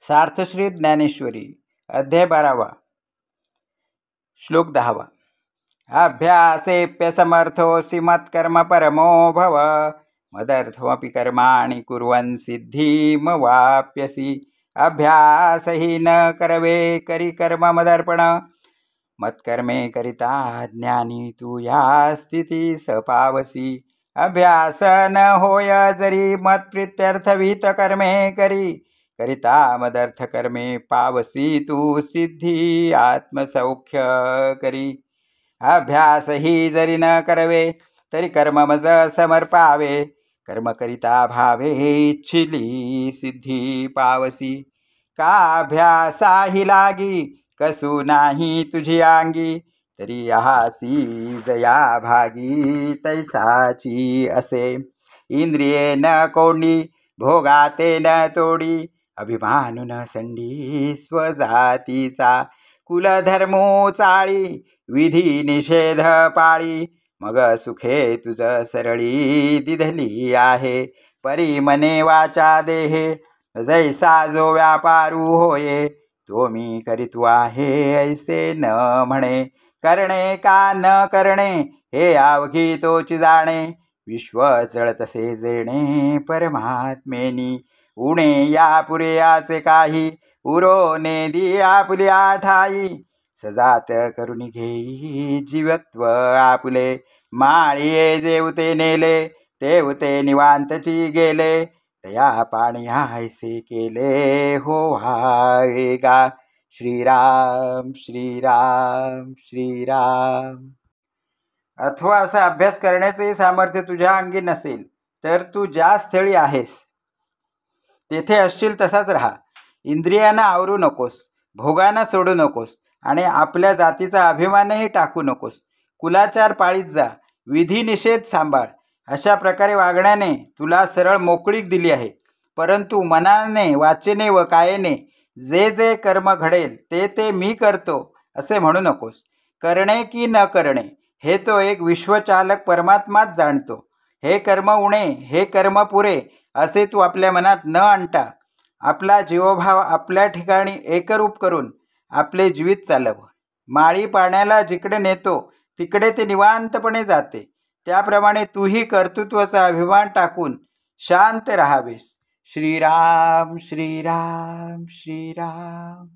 सार्थश्री ज्ञानेश्वरी अध्याय 12 श्लोक 10 अभ्यासेप्यसमर्थोऽसि मत्कर्म परमो भव मदर्थमपि कर्माणि कुर्वन् सिद्धिमवाप्यसि। अभ्यास ही न करवे करी कर्म मदर्पण मत्कर्मे करिता ज्ञानी तू या स्थिती सपावसी। अभ्यास न होय जरी मत्प्रीत्यर्थ विहित कर्मे करी करिता मदर्थ कर्मे पावसी तू सिद्धी आत्मसौख्य करी। अभ्यास ही जरी न करवे तरी कर्म मज समर्पावे कर्म करिता भावे इच्छिली सिद्धी पावसी। का अभ्यासा ही लागी कसू नाही तुझी अंगी तरी आहासी जया भागी तैसाची असे। इंद्रिये न कोंडी भोगाते न तोडी अभिमानु न संडी स्वजातीचा कुलधर्मो चाळी विधी निषेध पाळी मग सुखे तुझ सरळी दिधली आहे। परी मने वाचा देहे जैसा जो व्यापारू होये तो मी करीतू आहे ऐसे न म्हणे। करणे का न करणे हे अवघी तोची जाणे विश्व जळतसे जेणे परमात्मेनी। उणे या पुरे याचे काही उरो नेदी आपुली आठाई सजात करुणी घेई जीवत्व आपुले। माळिये जेवते नेले तेवते निवांतची गेले तया पाणी ऐसे केले हो गा। श्रीराम श्रीराम श्रीराम। अथवा असा अभ्यास करण्याचे सामर्थ्य तुझ्या अंगी नसेल तर तू ज्या स्थळी आहेस तेथे असशील तसाच राहा। इंद्रियांना आवरू नकोस, भोगांना सोडू नकोस आणि आपल्या जातीचा अभिमानही टाकू नकोस। कुलाचार पाळीत जा, विधी निषेध सांभाळ। अशा प्रकारे वागण्याने तुला सरळ मोकळीक दिली आहे। परंतु मनाने वाचेने व कायेने जे जे कर्म घडेल ते ते मी करतो असे म्हणू नकोस। करणे की न करणे हे तो एक विश्वचालक परमात्माच जाणतो। हे कर्म उणे हे कर्म पुरे असे तू आपल्या मनात न आणता आपला जीवभाव आपल्या ठिकाणी एकरूप करून आपले जीवित चालव। माळी पाण्याला जिकडे नेतो तिकडे ते निवांतपणे जाते त्याप्रमाणे तूही कर्तृत्वाचा अभिमान टाकून शांत राहावेस। श्रीराम श्रीराम श्रीराम।